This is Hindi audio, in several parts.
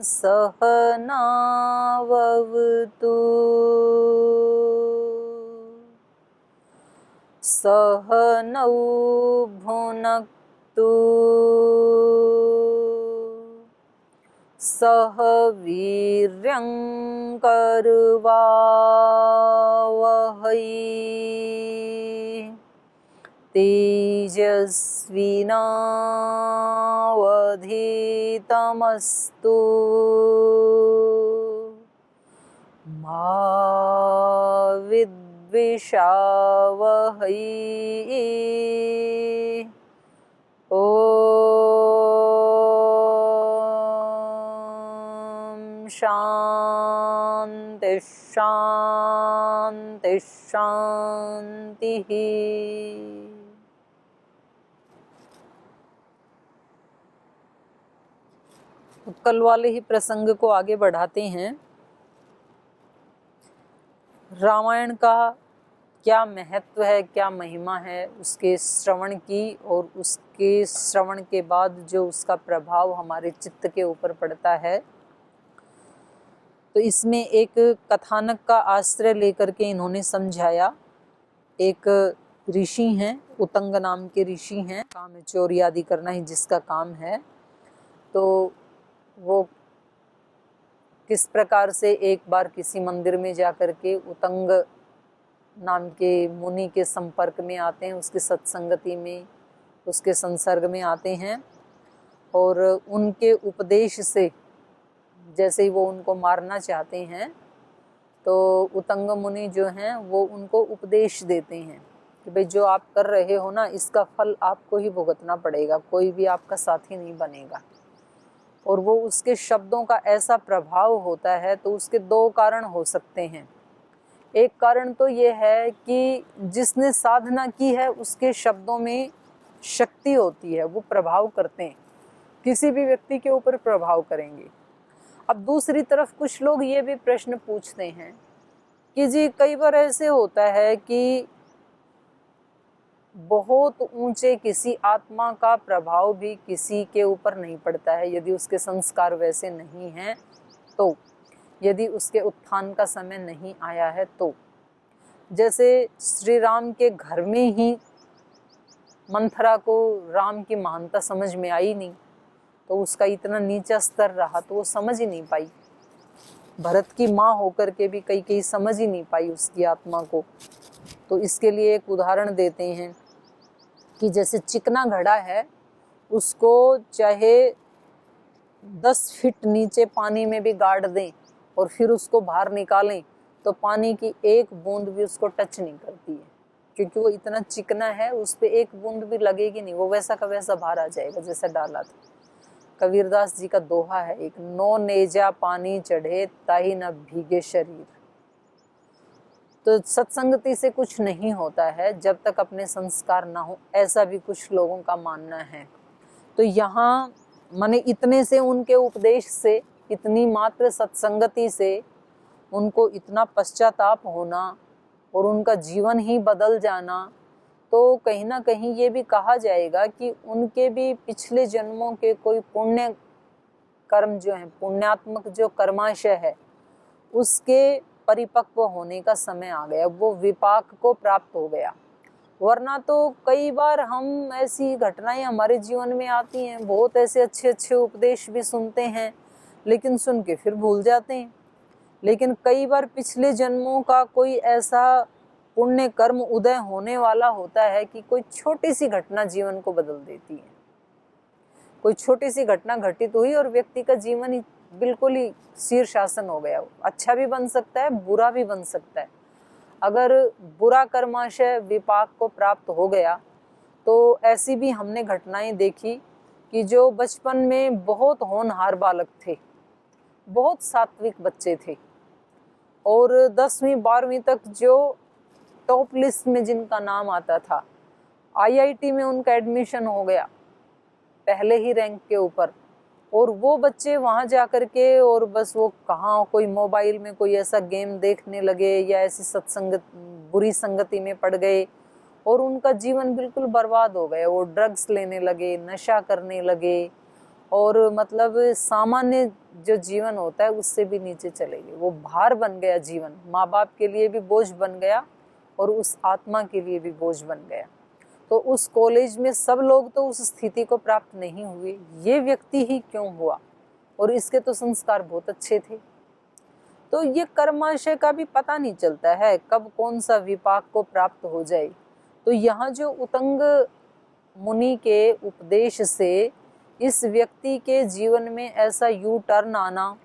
सहनावतु सहनौ भुनक्तु सह वीर्यं करवावहै तेजस्विनावधीतमस्तु मा विद्विषावहै। ओम शांति शांति शांति। कल वाले ही प्रसंग को आगे बढ़ाते हैं। रामायण का क्या महत्व है, क्या महिमा है उसके श्रवण की, और उसके श्रवण के बाद जो उसका प्रभाव हमारे चित्त के ऊपर पड़ता है। तो इसमें एक कथानक का आश्रय लेकर के इन्होंने समझाया। एक ऋषि हैं, उतंग नाम के ऋषि हैं, काम चोरी आदि करना ही जिसका काम है। तो वो किस प्रकार से एक बार किसी मंदिर में जाकर के उतंग नाम के मुनि के संपर्क में आते हैं, उसकी सत्संगति में, उसके संसर्ग में आते हैं, और उनके उपदेश से जैसे ही वो उनको मारना चाहते हैं तो उतंग मुनि जो हैं वो उनको उपदेश देते हैं कि भाई जो आप कर रहे हो ना, इसका फल आपको ही भुगतना पड़ेगा, कोई भी आपका साथी नहीं बनेगा। और वो उसके शब्दों का ऐसा प्रभाव होता है। तो उसके दो कारण हो सकते हैं। एक कारण तो ये है कि जिसने साधना की है उसके शब्दों में शक्ति होती है, वो प्रभाव करते हैं, किसी भी व्यक्ति के ऊपर प्रभाव करेंगे। अब दूसरी तरफ कुछ लोग ये भी प्रश्न पूछते हैं कि जी कई बार ऐसे होता है कि बहुत ऊंचे किसी आत्मा का प्रभाव भी किसी के ऊपर नहीं पड़ता है, यदि उसके संस्कार वैसे नहीं हैं तो, यदि उसके उत्थान का समय नहीं आया है तो। जैसे श्री राम के घर में ही मंथरा को राम की महानता समझ में आई नहीं, तो उसका इतना नीचा स्तर रहा तो वो समझ ही नहीं पाई। भरत की माँ होकर के भी कई समझ ही नहीं पाई उसकी आत्मा को। तो इसके लिए एक उदाहरण देते हैं कि जैसे चिकना घड़ा है, उसको चाहे 10 फीट नीचे पानी में भी गाड़ दें और फिर उसको बाहर निकालें तो पानी की एक बूंद भी उसको टच नहीं करती है, क्योंकि वो इतना चिकना है, उस पर एक बूंद भी लगेगी नहीं, वो वैसा का वैसा बाहर आ जाएगा जैसा डाला था। कबीरदास जी का दोहा है एक, नो नेजा पानी चढ़े ताही न भीगे शरीर। तो सत्संगति से कुछ नहीं होता है जब तक अपने संस्कार ना हो, ऐसा भी कुछ लोगों का मानना है। तो यहाँ माने इतने से उनके उपदेश से, इतनी मात्र सत्संगति से उनको इतना पश्चाताप होना और उनका जीवन ही बदल जाना, तो कहीं ना कहीं ये भी कहा जाएगा कि उनके भी पिछले जन्मों के कोई पुण्य कर्म जो है, पुण्यात्मक जो कर्माशय है, उसके परिपक्व होने का समय आ गया, वो विपाक को प्राप्त हो गया। वरना तो कई बार हम ऐसी घटनाएं हमारे जीवन में आती हैं, बहुत ऐसे अच्छे अच्छे उपदेश भी सुनते हैं लेकिन सुन के फिर भूल जाते हैं। लेकिन कई बार पिछले जन्मों का कोई ऐसा पुण्य कर्म उदय होने वाला होता है कि कोई छोटी सी घटना जीवन को बदल देती है। कोई छोटी सी घटना घटित हुई और व्यक्ति का जीवन ही बिल्कुल ही शीर्षासन हो गया। अच्छा भी बन सकता है, बुरा भी बन सकता है। अगर बुरा कर्माशय विपाक को प्राप्त हो गया तो ऐसी भी हमने घटनाएं देखी कि जो बचपन में बहुत होनहार बालक थे, बहुत सात्विक बच्चे थे, और 10वीं 12वीं तक जो टॉप लिस्ट में जिनका नाम आता था, आईआईटी में उनका एडमिशन हो गया पहले ही रैंक के ऊपर, और वो बच्चे वहाँ जा कर के और बस वो कहाँ कोई मोबाइल में कोई ऐसा गेम देखने लगे या ऐसी सत्संगत बुरी संगति में पड़ गए और उनका जीवन बिल्कुल बर्बाद हो गया। वो ड्रग्स लेने लगे, नशा करने लगे और मतलब सामान्य जो जीवन होता है उससे भी नीचे चले गए। वो भार बन गया जीवन, माँ बाप के लिए भी बोझ बन गया और उस आत्मा के लिए भी बोझ बन गया। तो उस कॉलेज में सब लोग तो उस स्थिति को प्राप्त नहीं हुए, ये व्यक्ति ही क्यों हुआ? और इसके तो संस्कार बहुत अच्छे थे। तो ये कर्माशय का भी पता नहीं चलता है कब कौन सा विपाक को प्राप्त हो जाए। तो यहाँ जो उतंग मुनि के उपदेश से इस व्यक्ति के जीवन में ऐसा यू टर्न आना,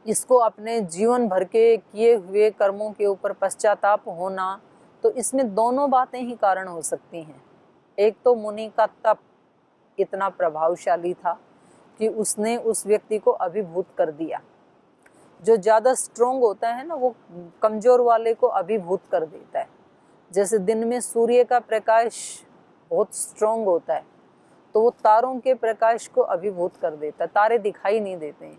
इसको अपने जीवन भर के किए हुए कर्मों के ऊपर पश्चाताप होना, तो इसमें दोनों बातें ही कारण हो सकती हैं। एक तो मुनि का तप इतना प्रभावशाली था कि उसने उस व्यक्ति को अभिभूत कर दिया। जो ज़्यादा स्ट्रोंग होता है ना, वो कमज़ोर वाले को अभिभूत कर देता है। जैसे दिन में सूर्य का प्रकाश बहुत स्ट्रोंग होता है तो वो तारों के प्रकाश को अभिभूत कर देता है। तारे दिखाई नहीं देते हैं,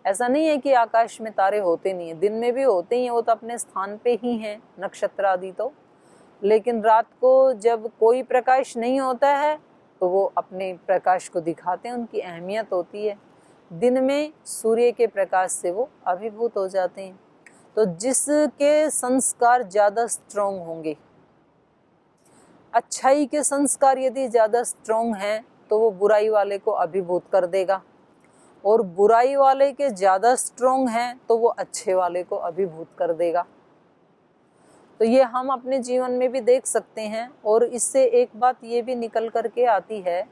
ऐसा नहीं है कि आकाश में तारे होते नहीं हैं, दिन में भी होते ही हैं, वो तो अपने स्थान पे ही हैं, नक्षत्र आदि तो। लेकिन रात को जब कोई प्रकाश नहीं होता है तो वो अपने प्रकाश को दिखाते हैं, उनकी अहमियत होती है। दिन में सूर्य के प्रकाश से वो अभिभूत हो जाते हैं। तो जिसके संस्कार ज़्यादा स्ट्रोंग होंगे, अच्छाई के संस्कार यदि ज़्यादा स्ट्रोंग हैं तो वो बुराई वाले को अभिभूत कर देगा, और बुराई वाले के ज़्यादा स्ट्रोंग हैं तो वो अच्छे वाले को अभिभूत कर देगा। तो ये हम अपने जीवन में भी देख सकते हैं। और इससे एक बात ये भी निकल कर के आती है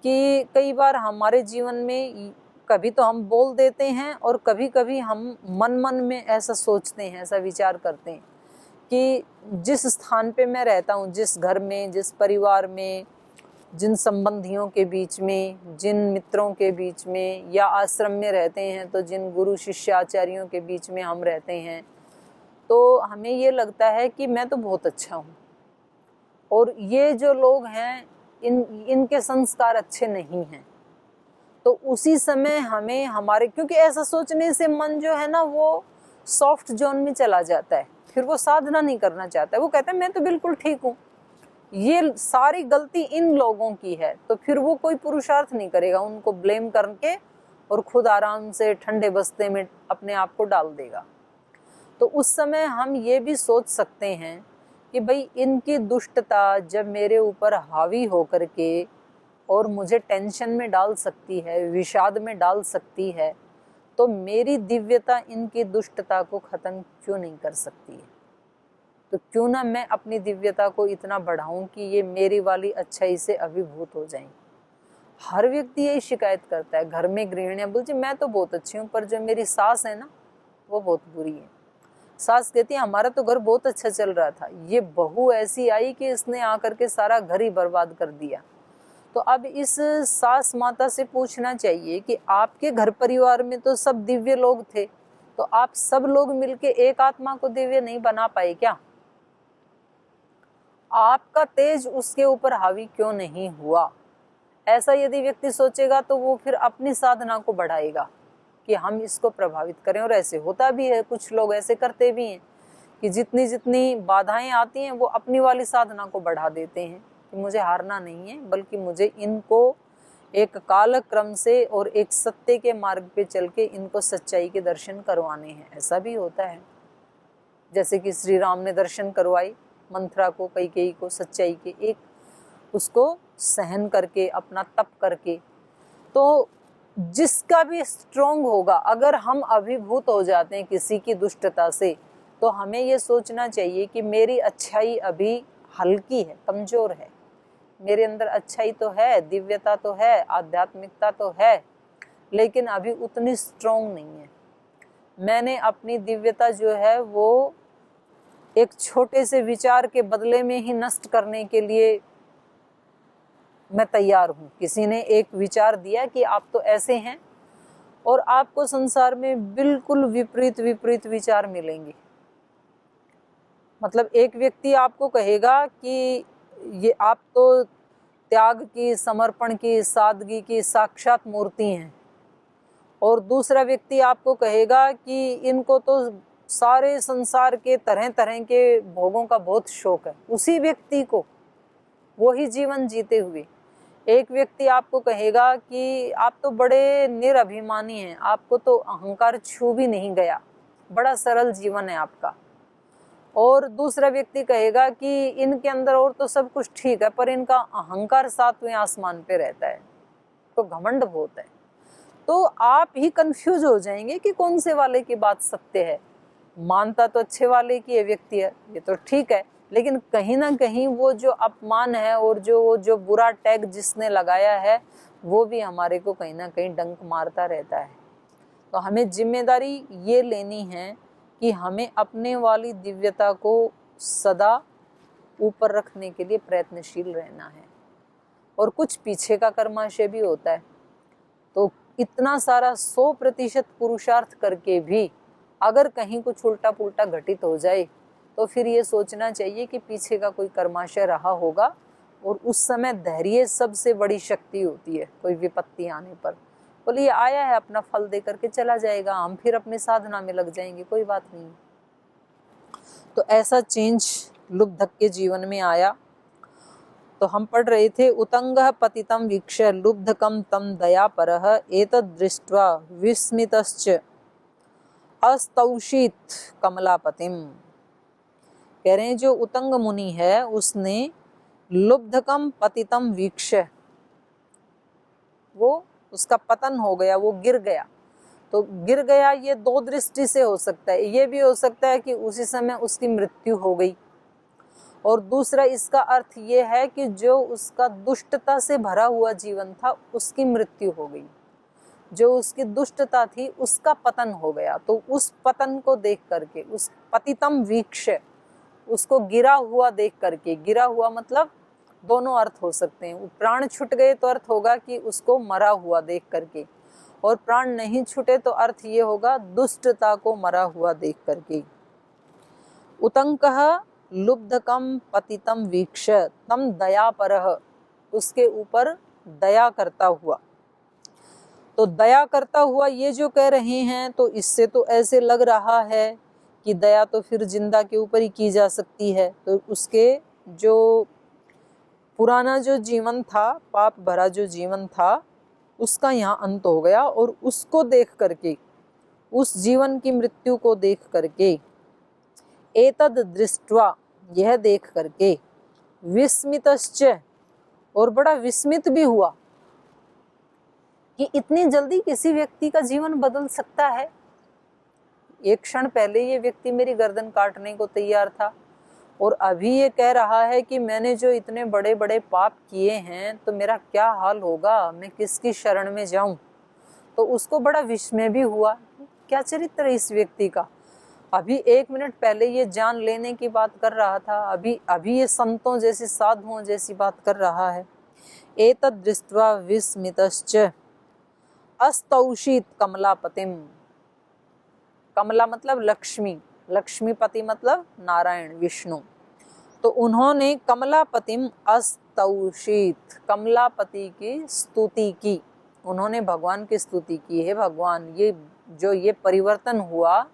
कि कई बार हमारे जीवन में कभी तो हम बोल देते हैं और कभी कभी हम मन मन में ऐसा सोचते हैं, ऐसा विचार करते हैं कि जिस स्थान पे मैं रहता हूँ, जिस घर में, जिस परिवार में, जिन संबंधियों के बीच में, जिन मित्रों के बीच में, या आश्रम में रहते हैं तो जिन गुरु शिष्य आचार्यों के बीच में हम रहते हैं, तो हमें ये लगता है कि मैं तो बहुत अच्छा हूँ और ये जो लोग हैं इनके संस्कार अच्छे नहीं हैं। तो उसी समय हमें हमारे, क्योंकि ऐसा सोचने से मन जो है ना वो सॉफ्ट जोन में चला जाता है, फिर वो साधना नहीं करना चाहता है। वो कहता है मैं तो बिल्कुल ठीक हूँ, ये सारी गलती इन लोगों की है, तो फिर वो कोई पुरुषार्थ नहीं करेगा उनको ब्लेम करके, और खुद आराम से ठंडे बस्ते में अपने आप को डाल देगा। तो उस समय हम ये भी सोच सकते हैं कि भाई इनकी दुष्टता जब मेरे ऊपर हावी होकर के और मुझे टेंशन में डाल सकती है, विषाद में डाल सकती है, तो मेरी दिव्यता इनकी दुष्टता को खत्म क्यों नहीं कर सकती है? तो क्यों ना मैं अपनी दिव्यता को इतना बढ़ाऊं कि ये मेरी वाली अच्छाई से अभिभूत हो जाएं। हर व्यक्ति यही शिकायत करता है, घर में गृहिणियां बोलती मैं तो बहुत अच्छी हूँ, पर जो मेरी सास है ना वो बहुत बुरी है। सास कहती है हमारा तो घर बहुत अच्छा चल रहा था, ये बहू ऐसी आई कि इसने आकर के सारा घर ही बर्बाद कर दिया। तो अब इस सास माता से पूछना चाहिए कि आपके घर परिवार में तो सब दिव्य लोग थे, तो आप सब लोग मिलके एक आत्मा को दिव्य नहीं बना पाए क्या? आपका तेज उसके ऊपर हावी क्यों नहीं हुआ? ऐसा यदि व्यक्ति सोचेगा तो वो फिर अपनी साधना को बढ़ाएगा कि हम इसको प्रभावित करें। और ऐसे होता भी है, कुछ लोग ऐसे करते भी हैं कि जितनी जितनी बाधाएं आती हैं वो अपनी वाली साधना को बढ़ा देते हैं कि मुझे हारना नहीं है, बल्कि मुझे इनको एक काल क्रम से और एक सत्य के मार्ग पे चल के इनको सच्चाई के दर्शन करवाने हैं। ऐसा भी होता है, जैसे कि श्री राम ने दर्शन करवाई मंथरा को, कैकेयी को सच्चाई के, एक उसको सहन करके, अपना तप करके। तो जिसका भी स्ट्रोंग होगा, अगर हम अभिभूत हो जाते हैं किसी की दुष्टता से, तो हमें ये सोचना चाहिए कि मेरी अच्छाई अभी हल्की है, कमजोर है, मेरे अंदर अच्छाई तो है, दिव्यता तो है, आध्यात्मिकता तो है, लेकिन अभी उतनी स्ट्रोंग नहीं है। मैंने अपनी दिव्यता जो है वो एक छोटे से विचार के बदले में ही नष्ट करने के लिए मैं तैयार हूँ। किसी ने एक विचार दिया कि आप तो ऐसे हैं, और आपको संसार में बिल्कुल विपरीत विपरीत विचार मिलेंगे। मतलब एक व्यक्ति आपको कहेगा कि ये आप तो त्याग की, समर्पण की, सादगी की साक्षात मूर्ति हैं, और दूसरा व्यक्ति आपको कहेगा कि इनको तो सारे संसार के तरह तरह के भोगों का बहुत शौक है। उसी व्यक्ति को, वही जीवन जीते हुए, एक व्यक्ति आपको कहेगा कि आप तो बड़े निरभिमानी हैं, आपको तो अहंकार छू भी नहीं गया, बड़ा सरल जीवन है आपका। और दूसरा व्यक्ति कहेगा कि इनके अंदर और तो सब कुछ ठीक है, पर इनका अहंकार 7वें आसमान पे रहता है, तो घमंड बहुत है। तो आप ही कंफ्यूज हो जाएंगे कि कौन से वाले की बात सत्य है। मानता तो अच्छे वाले की ये व्यक्ति है, ये तो ठीक है, लेकिन कहीं ना कहीं वो जो अपमान है और जो बुरा टैग जिसने लगाया है वो भी हमारे को कहीं ना कहीं डंक मारता रहता है। तो हमें जिम्मेदारी ये लेनी है कि हमें अपने वाली दिव्यता को सदा ऊपर रखने के लिए प्रयत्नशील रहना है। और कुछ पीछे का कर्माशय भी होता है। तो इतना सारा 100% पुरुषार्थ करके भी अगर कहीं कुछ उल्टा पुल्टा घटित हो जाए तो फिर ये सोचना चाहिए कि पीछे का कोई कर्माशय रहा होगा। और उस समय धैर्य सबसे बड़ी शक्ति होती है। कोई विपत्ति आने पर बोलिए आया है, अपना फल दे करके चला जाएगा, हम फिर अपनी साधना में लग जाएंगे, कोई बात नहीं। तो ऐसा चेंज लुब्धक के जीवन में आया। तो हम पढ़ रहे थे, उतंगः पतितं वीक्ष्य लुब्धकं तं दयापरः एतद् दृष्ट्वा विस्मितश्च अस्तौषीत कमलापतिम। कह रहे हैं जो उतंग मुनि है उसने लुब्धकम पतितम वीक्ष्य, वो उसका पतन हो गया, वो गिर गया। तो गिर गया ये दो दृष्टि से हो सकता है। ये भी हो सकता है कि उसी समय उसकी मृत्यु हो गई, और दूसरा इसका अर्थ ये है कि जो उसका दुष्टता से भरा हुआ जीवन था उसकी मृत्यु हो गई, जो उसकी दुष्टता थी उसका पतन हो गया। तो उस पतन को देख करके, उस पतितम वीक्ष्य, उसको गिरा हुआ देख करके, गिरा हुआ मतलब दोनों अर्थ हो सकते हैं। प्राण छूट गए तो अर्थ होगा कि उसको मरा हुआ देख करके, और प्राण नहीं छूटे तो अर्थ ये होगा दुष्टता को मरा हुआ देख करके। उतंकः लुब्धकम पतितम वीक्ष्य तम दयापरः, उसके ऊपर दया करता हुआ। तो दया करता हुआ ये जो कह रहे हैं, तो इससे तो ऐसे लग रहा है कि दया तो फिर जिंदा के ऊपर ही की जा सकती है। तो उसके जो पुराना जो जीवन था, पाप भरा जो जीवन था, उसका यहाँ अंत हो गया। और उसको देख करके, उस जीवन की मृत्यु को देख करके, एतद दृष्ट्वा, यह देख करके, विस्मितश्च, और बड़ा विस्मित भी हुआ कि इतनी जल्दी किसी व्यक्ति का जीवन बदल सकता है। एक क्षण पहले ये व्यक्ति मेरी गर्दन काटने को तैयार था, और अभी ये कह रहा है कि मैंने जो इतने बड़े बड़े पाप किए हैं तो मेरा क्या हाल होगा, मैं किसकी शरण में जाऊं। तो उसको बड़ा विस्मय भी हुआ, क्या चरित्र है इस व्यक्ति का। अभी 1 मिनट पहले ये जान लेने की बात कर रहा था, अभी ये संतों जैसी, साधुओं जैसी बात कर रहा है। एतद् दृष्ट्वा विस्मितश्च अस्तौषीत कमलापतिम। कमला मतलब लक्ष्मी, लक्ष्मीपति मतलब नारायण विष्णु। तो उन्होंने कमलापतिम अस्तौषीत, कमलापति की स्तुति की। उन्होंने भगवान की स्तुति की है, भगवान ये जो ये परिवर्तन हुआ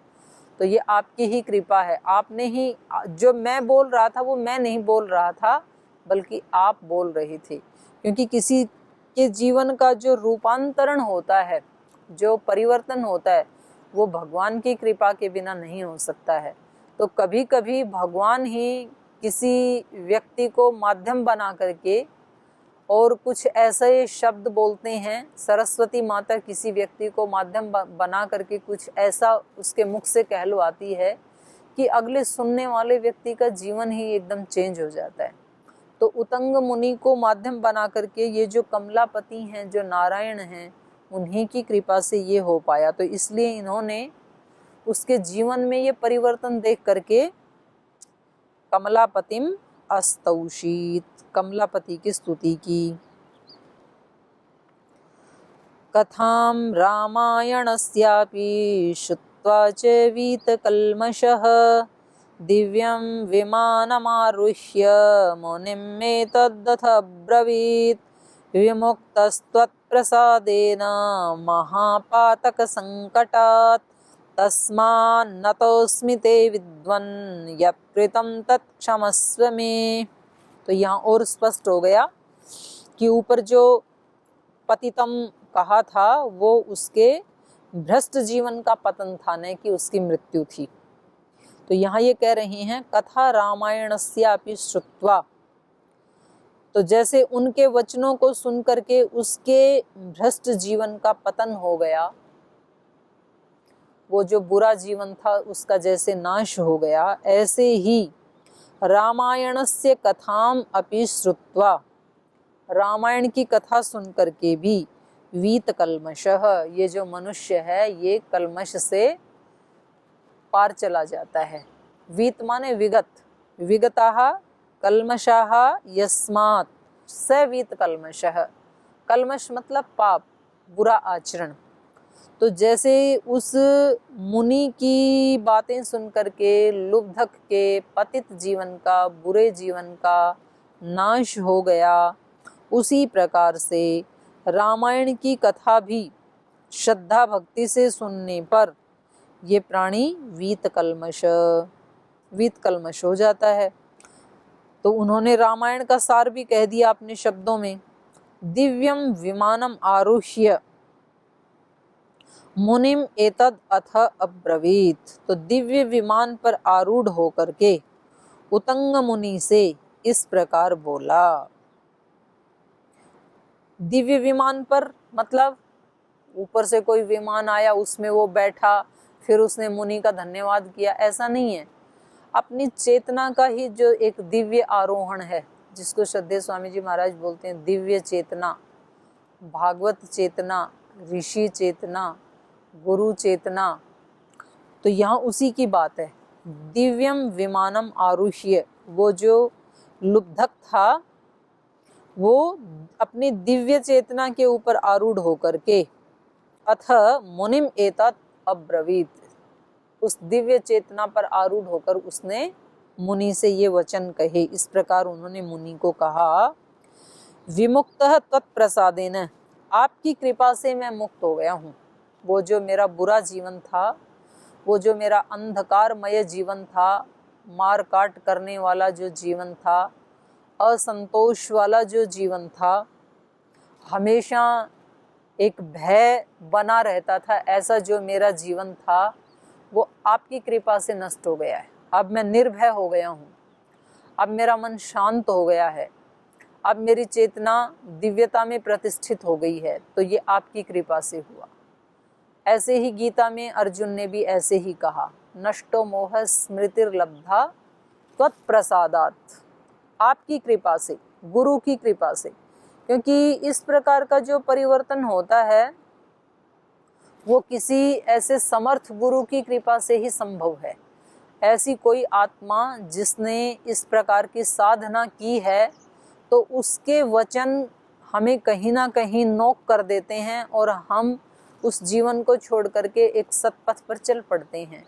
तो ये आपकी ही कृपा है। आपने ही, जो मैं बोल रहा था वो मैं नहीं बोल रहा था, बल्कि आप बोल रहे थे। क्योंकि किसी के जीवन का जो रूपांतरण होता है, जो परिवर्तन होता है, वो भगवान की कृपा के बिना नहीं हो सकता है। तो कभी कभी भगवान ही किसी व्यक्ति को माध्यम बना करके और कुछ ऐसे शब्द बोलते हैं, सरस्वती माता किसी व्यक्ति को माध्यम बना करके कुछ ऐसा उसके मुख से कहलवाती है कि अगले सुनने वाले व्यक्ति का जीवन ही एकदम चेंज हो जाता है। तो उतंग मुनि को माध्यम बना करके ये जो कमलापति हैं, जो नारायण हैं, उन्हीं की कृपा से ये हो पाया। तो इसलिए इन्होंने उसके जीवन में ये परिवर्तन देख करके कमलापतिम अस्तौषीत, कमलापति की स्तुति की। कथां रामायणस्यापि श्रुत्वा च वीतकल्मषः दिव्यं विमानमारुह्य मुनिम् एतद्दथ ब्रवीत् विमुक्तस्त्वत्प्रसादेन महापातकसङ्कटात् तस्मान्नतोऽस्मि ते विद्वन् यत्कृतं तत् क्षमस्व मे। तो यहाँ और स्पष्ट हो गया उसके ऊपर जो पतितम कहा था वो उसके भ्रष्ट जीवन का पतन था, न कि उसकी मृत्यु थी। तो यहाँ ये कह रहे हैं कथा रामायणस्यापि श्रुत्वा, तो जैसे उनके वचनों को सुन करके उसके भ्रष्ट जीवन का पतन हो गया, वो जो बुरा जीवन था उसका जैसे नाश हो गया, ऐसे ही रामायणस्य कथाम अपि श्रुत्वा, रामायण की कथा सुन करके भी वीत कल्मषः, ये जो मनुष्य है ये कल्मष से पार चला जाता है। वीत माने विगत, विगताः कल्मषाः यस्मात् स वीत कल्मषः, कल्मष मतलब पाप, बुरा आचरण। तो जैसे उस मुनि की बातें सुन करके लुब्धक के पतित जीवन का, बुरे जीवन का नाश हो गया, उसी प्रकार से रामायण की कथा भी श्रद्धा भक्ति से सुनने पर ये प्राणी वीत कल्मष हो जाता है। तो उन्होंने रामायण का सार भी कह दिया अपने शब्दों में। दिव्यम विमानम आरुह्य मुनिम एतद अथ अब्रवीत, तो दिव्य विमान पर आरूढ़ होकर के उतंग मुनि से इस प्रकार बोला। दिव्य विमान पर मतलब ऊपर से कोई विमान आया, उसमें वो बैठा, फिर उसने मुनि का धन्यवाद किया, ऐसा नहीं है। अपनी चेतना का ही जो एक दिव्य आरोहण है, जिसको श्रद्धेय स्वामी जी महाराज बोलते हैं दिव्य चेतना, भागवत चेतना, ऋषि चेतना, गुरु चेतना, तो यहाँ उसी की बात है। दिव्यम विमानम आरुह्य, वो जो लुब्धक था वो अपनी दिव्य चेतना के ऊपर आरूढ़ होकर के अथ मुनिम एतत् अब्रवीत, उस दिव्य चेतना पर आरूढ़ होकर उसने मुनि से ये वचन कहे। इस प्रकार उन्होंने मुनि को कहा, विमुक्तः त्वत्प्रसादेन, आपकी कृपा से मैं मुक्त हो गया हूँ। वो जो मेरा बुरा जीवन था, वो जो मेरा अंधकारमय जीवन था, मार काट करने वाला जो जीवन था, असंतोष वाला जो जीवन था, हमेशा एक भय बना रहता था, ऐसा जो मेरा जीवन था वो आपकी कृपा से नष्ट हो गया है। अब मैं निर्भय हो गया हूँ, अब मेरा मन शांत हो गया है, अब मेरी चेतना दिव्यता में प्रतिष्ठित हो गई है, तो ये आपकी कृपा से हुआ। ऐसे ही गीता में अर्जुन ने भी ऐसे ही कहा, नष्टो मोह स्मृतिर्लब्धा त्वत्प्रसादात्, आपकी कृपा से, गुरु की कृपा से। क्योंकि इस प्रकार का जो परिवर्तन होता है वो किसी ऐसे समर्थ गुरु की कृपा से ही संभव है। ऐसी कोई आत्मा जिसने इस प्रकार की साधना की है, तो उसके वचन हमें कहीं ना कहीं नोक कर देते हैं और हम उस जीवन को छोड़ करके एक सत्पथ पर चल पड़ते हैं।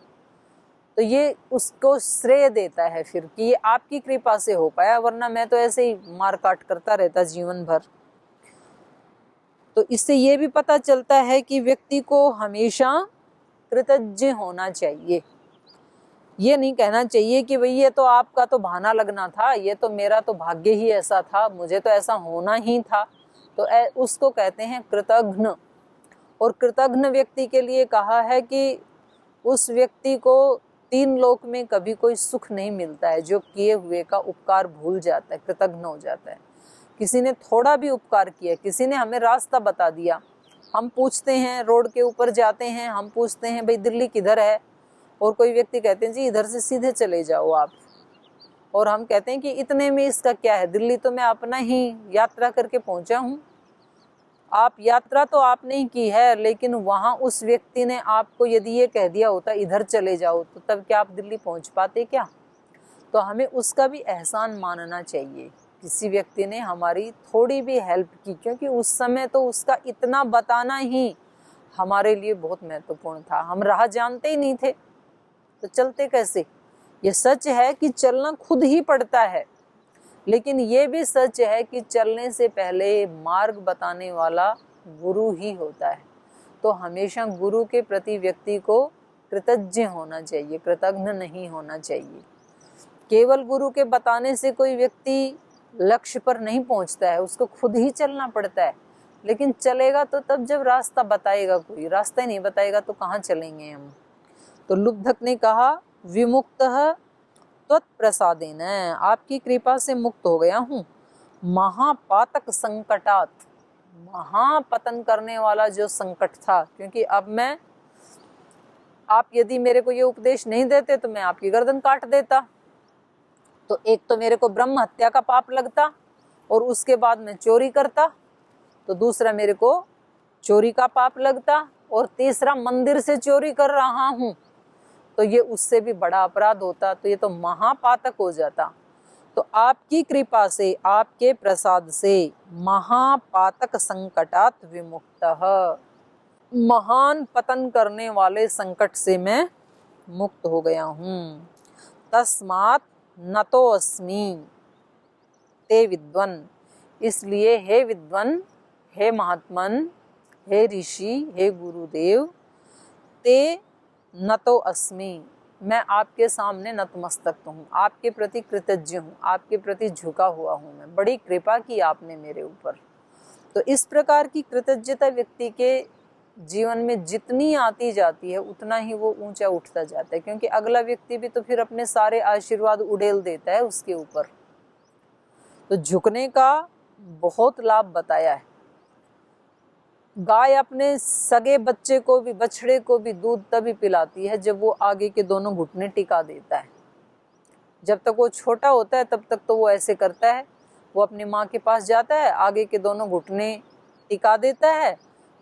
तो ये उसको श्रेय देता है फिर कि ये आपकी कृपा से हो पाया, वरना मैं तो ऐसे ही मार काट करता रहता जीवन भर। तो इससे ये भी पता चलता है कि व्यक्ति को हमेशा कृतज्ञ होना चाहिए। ये नहीं कहना चाहिए कि भाई ये तो आपका तो बहाना लगना था, ये तो मेरा तो भाग्य ही ऐसा था, मुझे तो ऐसा होना ही था। तो उसको कहते हैं कृतघ्न। और कृतघ्न व्यक्ति के लिए कहा है कि उस व्यक्ति को 3 लोक में कभी कोई सुख नहीं मिलता है, जो किए हुए का उपकार भूल जाता है, कृतघ्न हो जाता है। किसी ने थोड़ा भी उपकार किया, किसी ने हमें रास्ता बता दिया, हम पूछते हैं, रोड के ऊपर जाते हैं, हम पूछते हैं भाई दिल्ली किधर है, और कोई व्यक्ति कहते हैं जी इधर से सीधे चले जाओ आप, और हम कहते हैं कि इतने में इसका क्या है, दिल्ली तो मैं अपना ही यात्रा करके पहुंचा हूँ। आप यात्रा तो आपने ही की है, लेकिन वहाँ उस व्यक्ति ने आपको यदि ये कह दिया होता इधर चले जाओ, तो तब क्या आप दिल्ली पहुँच पाते क्या? तो हमें उसका भी एहसान मानना चाहिए। किसी व्यक्ति ने हमारी थोड़ी भी हेल्प की, क्योंकि उस समय तो उसका इतना बताना ही हमारे लिए बहुत महत्वपूर्ण था, हम राह जानते ही नहीं थे, तो चलते कैसे? ये सच है कि चलना खुद ही पड़ता है, लेकिन ये भी सच है कि चलने से पहले मार्ग बताने वाला गुरु ही होता है। तो हमेशा गुरु के प्रति व्यक्ति को कृतज्ञ होना चाहिए, कृतज्ञ नहीं होना चाहिए। केवल गुरु के बताने से कोई व्यक्ति लक्ष्य पर नहीं पहुंचता है, उसको खुद ही चलना पड़ता है। लेकिन चलेगा तो तब जब रास्ता बताएगा कोई, रास्ता ही नहीं बताएगा तो कहाँ चलेंगे हम। तो लुब्धक ने कहा विमुक्तः त्वत्प्रसादेन, आपकी कृपा से मुक्त हो गया हूँ। महापातक संकटात, महापतन करने वाला जो संकट था, क्योंकि अब मैं, आप यदि मेरे को ये उपदेश नहीं देते तो मैं आपकी गर्दन काट देता। तो एक तो मेरे को ब्रह्म हत्या का पाप लगता और उसके बाद मैं चोरी करता, तो दूसरा मेरे को चोरी का पाप लगता, और तीसरा मंदिर से चोरी कर रहा हूँ तो ये उससे भी बड़ा अपराध होता, तो ये तो महापातक हो जाता। तो आपकी कृपा से, आपके प्रसाद से महापातक संकटात विमुक्तः, महान पतन करने वाले संकट से मैं मुक्त हो गया हूँ। तस्मात् नतोऽस्मि ते विद्वन, इसलिए हे विद्वन, हे महात्मन, हे ऋषि, हे गुरुदेव, ते नतोऽस्मि, मैं आपके सामने नतमस्तक हूँ, आपके प्रति कृतज्ञ हूँ, आपके प्रति झुका हुआ हूँ मैं, बड़ी कृपा की आपने मेरे ऊपर। तो इस प्रकार की कृतज्ञता व्यक्ति के जीवन में जितनी आती जाती है उतना ही वो ऊंचा उठता जाता है, क्योंकि अगला व्यक्ति भी तो फिर अपने सारे आशीर्वाद उड़ेल देता है उसके ऊपर। तो झुकने का बहुत लाभ बताया है। गाय अपने सगे बच्चे को भी, बछड़े को भी दूध तभी पिलाती है जब वो आगे के दोनों घुटने टिका देता है। जब तक वो छोटा होता है तब तक तो वो ऐसे करता है, वो अपनी माँ के पास जाता है, आगे के दोनों घुटने टिका देता है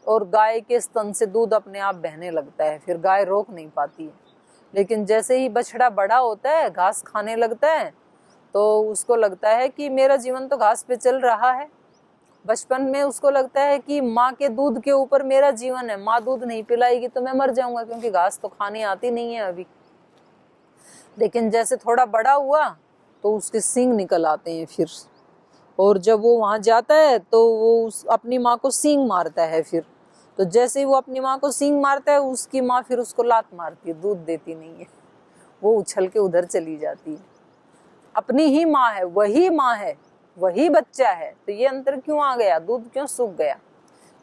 और गाय के स्तन से दूध अपने आप बहने लगता है, फिर गाय रोक नहीं पाती है। लेकिन जैसे ही बछड़ा बड़ा होता है, घास खाने लगता है, तो उसको लगता है कि मेरा जीवन तो घास पे चल रहा है। बचपन में उसको लगता है कि माँ के दूध के ऊपर मेरा जीवन है, माँ दूध नहीं पिलाएगी तो मैं मर जाऊंगा, क्योंकि घास तो खाने आती नहीं है अभी। लेकिन जैसे थोड़ा बड़ा हुआ तो उसके सींग निकल आते हैं फिर, और जब वो वहां जाता है तो वो अपनी माँ को सींग मारता है। फिर तो जैसे ही वो अपनी माँ को सींग मारता है, उसकी माँ फिर उसको लात मारती है, दूध देती नहीं है, वो उछल के उधर चली जाती है। अपनी ही माँ है, वही माँ है, वही बच्चा है, तो ये अंतर क्यों आ गया, दूध क्यों सूख गया?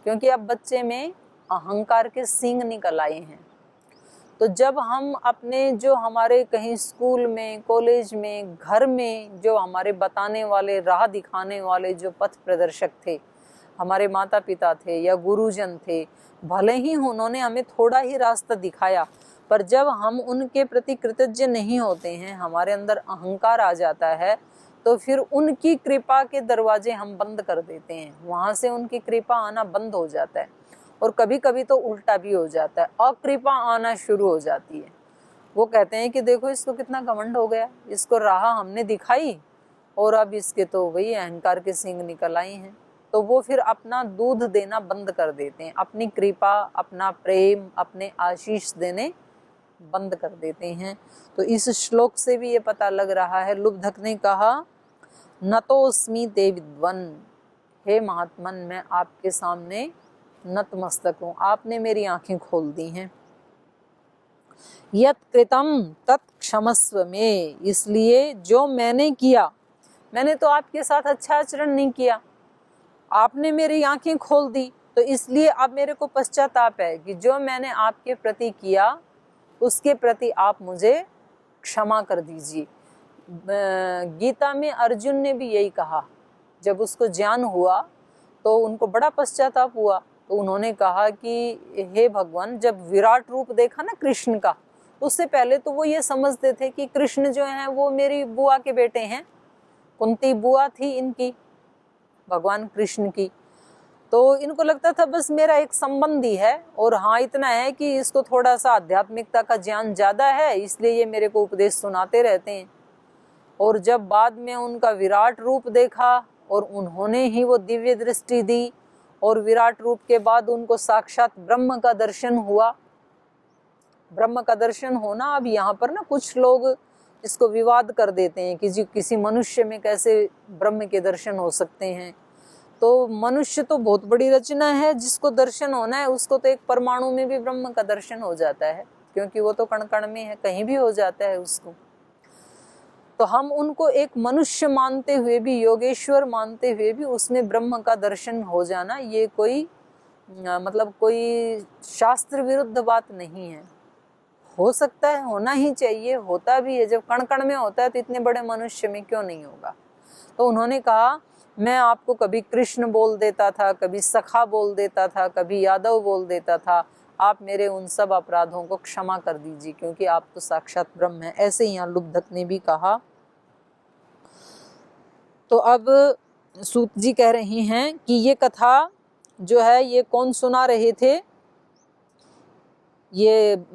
क्योंकि अब बच्चे में अहंकार के सींग निकल आए हैं। तो जब हम अपने, जो हमारे कहीं स्कूल में, कॉलेज में, घर में जो हमारे बताने वाले, राह दिखाने वाले जो पथ प्रदर्शक थे, हमारे माता पिता थे या गुरुजन थे, भले ही उन्होंने हमें थोड़ा ही रास्ता दिखाया, पर जब हम उनके प्रति कृतज्ञ नहीं होते हैं, हमारे अंदर अहंकार आ जाता है, तो फिर उनकी कृपा के दरवाजे हम बंद कर देते हैं, वहाँ से उनकी कृपा आना बंद हो जाता है। और कभी कभी तो उल्टा भी हो जाता है, अकृपा आना शुरू हो जाती है। वो कहते हैं कि देखो इसको कितना घमंड हो गया, इसको राह हमने दिखाई और अब इसके तो वही अहंकार के सींग निकल आए हैं। तो वो फिर अपना दूध देना बंद कर देते हैं, अपनी कृपा, अपना प्रेम, अपने आशीष देने बंद कर देते हैं। तो इस श्लोक से भी ये पता लग रहा है, लुब्धक ने कहा नतोऽस्मि ते विद्वन, हे महात्मन, मैं आपके सामने नतमस्तक हूँ, आपने मेरी आंखें खोल दी हैं। यत् कृतम तत् क्षमस्व में, इसलिए जो मैंने किया, मैंने तो आपके साथ अच्छा आचरण नहीं किया, आपने मेरी आंखें खोल दी, तो इसलिए अब मेरे को पश्चाताप है कि जो मैंने आपके प्रति किया उसके प्रति आप मुझे क्षमा कर दीजिए। गीता में अर्जुन ने भी यही कहा, जब उसको ज्ञान हुआ तो उनको बड़ा पश्चाताप हुआ, तो उन्होंने कहा कि हे भगवान, जब विराट रूप देखा ना कृष्ण का, उससे पहले तो वो ये समझते थे कि कृष्ण जो है वो मेरी बुआ के बेटे हैं, कुंती बुआ थी इनकी, भगवान कृष्ण की, तो इनको लगता था बस मेरा एक संबंधी है, और हाँ इतना है कि इसको थोड़ा सा आध्यात्मिकता का ज्ञान ज्यादा है, इसलिए ये मेरे को उपदेश सुनाते रहते हैं। और जब बाद में उनका विराट रूप देखा और उन्होंने ही वो दिव्य दृष्टि दी, और विराट रूप के बाद उनको साक्षात ब्रह्म का दर्शन हुआ। ब्रह्म का दर्शन होना, अब यहाँ पर ना कुछ लोग इसको विवाद कर देते हैं कि जी किसी मनुष्य में कैसे ब्रह्म के दर्शन हो सकते हैं। तो मनुष्य तो बहुत बड़ी रचना है, जिसको दर्शन होना है उसको तो एक परमाणु में भी ब्रह्म का दर्शन हो जाता है, क्योंकि वो तो कण कण में है, कहीं भी हो जाता है उसको। तो हम उनको एक मनुष्य मानते हुए भी, योगेश्वर मानते हुए भी उसमें ब्रह्म का दर्शन हो जाना, ये कोई मतलब कोई शास्त्र विरुद्ध बात नहीं है। हो सकता है, होना ही चाहिए, होता भी है। जब कण कण में होता है तो इतने बड़े मनुष्य में क्यों नहीं होगा। तो उन्होंने कहा मैं आपको कभी कृष्ण बोल देता था, कभी सखा बोल देता था, कभी यादव बोल देता था, आप मेरे उन सब अपराधों को क्षमा कर दीजिए, क्योंकि आप तो साक्षात ब्रह्म हैं। ऐसे ही यहाँ लुब्धक ने भी कहा। तो अब सूत जी कह रही हैं कि ये कथा जो है ये कौन सुना रहे थे, ये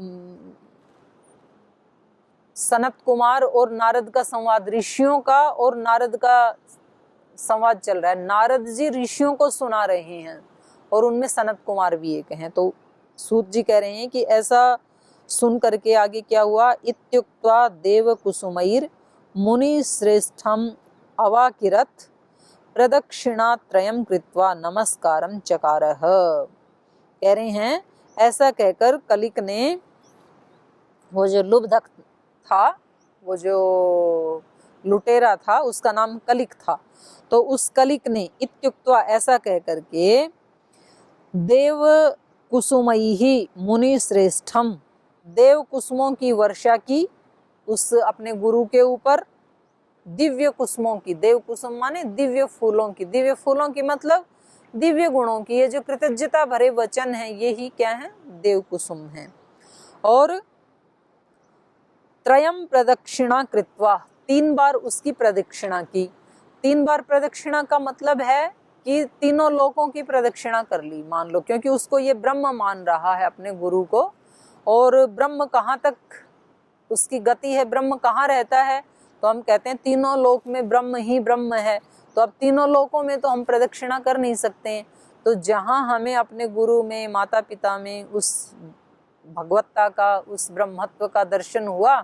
सनत कुमार और नारद का संवाद, ऋषियों का और नारद का संवाद चल रहा है। नारद जी ऋषियों को सुना रहे हैं और उनमें सनत कुमार भी एक हैं। तो सूत जी कह रहे हैं कि ऐसा सुन करके आगे क्या हुआ, इत्युक्त्वा देव कुसुमैर मुनि श्रेष्ठम अवाकिरत प्रदक्षिणात्रयम कृत्वा नमस्कारम चकारह। कह रहे हैं ऐसा कहकर कलिक ने, वो जो लुब्धक था, वो जो लुटेरा था, उसका नाम कलिक था, तो उस कलिक ने इत्युक्त्वा ऐसा कह करके देव कुसुमैहि मुनि श्रेष्ठम, देव कुसुमों की वर्षा की उस अपने गुरु के ऊपर, दिव्य कुसुमों की, देव कुसुम माने दिव्य फूलों की, दिव्य फूलों की मतलब दिव्य गुणों की। ये जो कृतज्ञता भरे वचन है ये ही क्या है, देव कुसुम है। और त्रयम प्रदक्षिणा कृत्वा, 3 बार उसकी प्रदक्षिणा की। 3 बार प्रदक्षिणा का मतलब है कि तीनों लोकों की प्रदक्षिणा कर ली, मान लो, क्योंकि उसको ये ब्रह्म मान रहा है अपने गुरु को। और ब्रह्म कहाँ तक उसकी गति है, ब्रह्म कहाँ रहता है, तो हम कहते हैं तीनों लोक में ब्रह्म ही ब्रह्म है। तो अब तीनों लोकों में तो हम प्रदक्षिणा कर नहीं सकते हैं, तो जहाँ हमें अपने गुरु में, माता पिता में उस भगवत्ता का, उस ब्रह्मत्व का दर्शन हुआ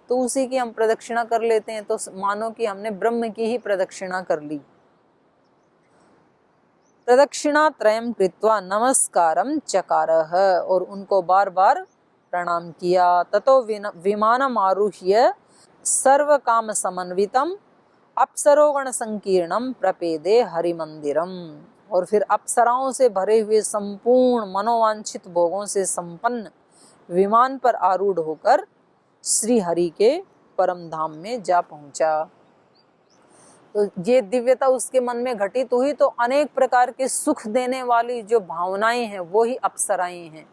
तो उसी की हम प्रदक्षिणा कर लेते हैं। तो मानो कि हमने ब्रह्म की ही प्रदक्षिणा कर ली। प्रदक्षिणा त्रयम कृत्वा नमस्कारम चकारह, और उनको बार बार प्रणाम किया। ततो विमानम आरुह्य सर्व काम समन्वितम अप्सरोगण संकीर्णम प्रपेदे हरिमंदिरम। और फिर अप्सराओं से भरे हुए संपूर्ण मनोवांछित भोगों से संपन्न विमान पर आरूढ़ होकर श्री हरि के परम धाम में जा पहुंचा। तो ये दिव्यता उसके मन में घटित हुई, तो अनेक प्रकार के सुख देने वाली जो भावनाएं हैं वो ही अप्सराएं हैं,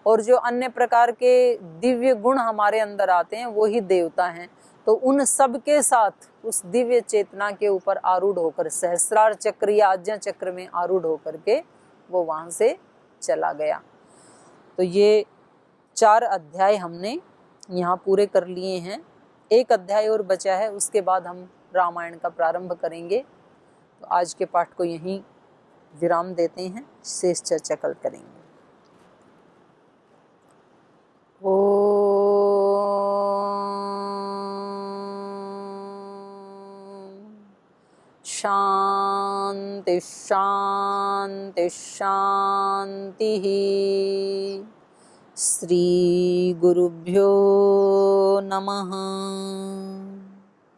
और जो अन्य प्रकार के दिव्य गुण हमारे अंदर आते हैं वो ही देवता हैं। तो उन सब के साथ उस दिव्य चेतना के ऊपर आरूढ़ होकर, सहस्रार चक्र या आज्ञा चक्र में आरूढ़ होकर के वो वहां से चला गया। तो ये 4 अध्याय हमने यहाँ पूरे कर लिए हैं। एक अध्याय और बचा है, उसके बाद हम रामायण का प्रारंभ करेंगे। तो आज के पाठ को यहीं विराम देते हैं, शेष चर्चा कल करेंगे। शांति शांति शांति। श्री गुरुभ्यो नमः।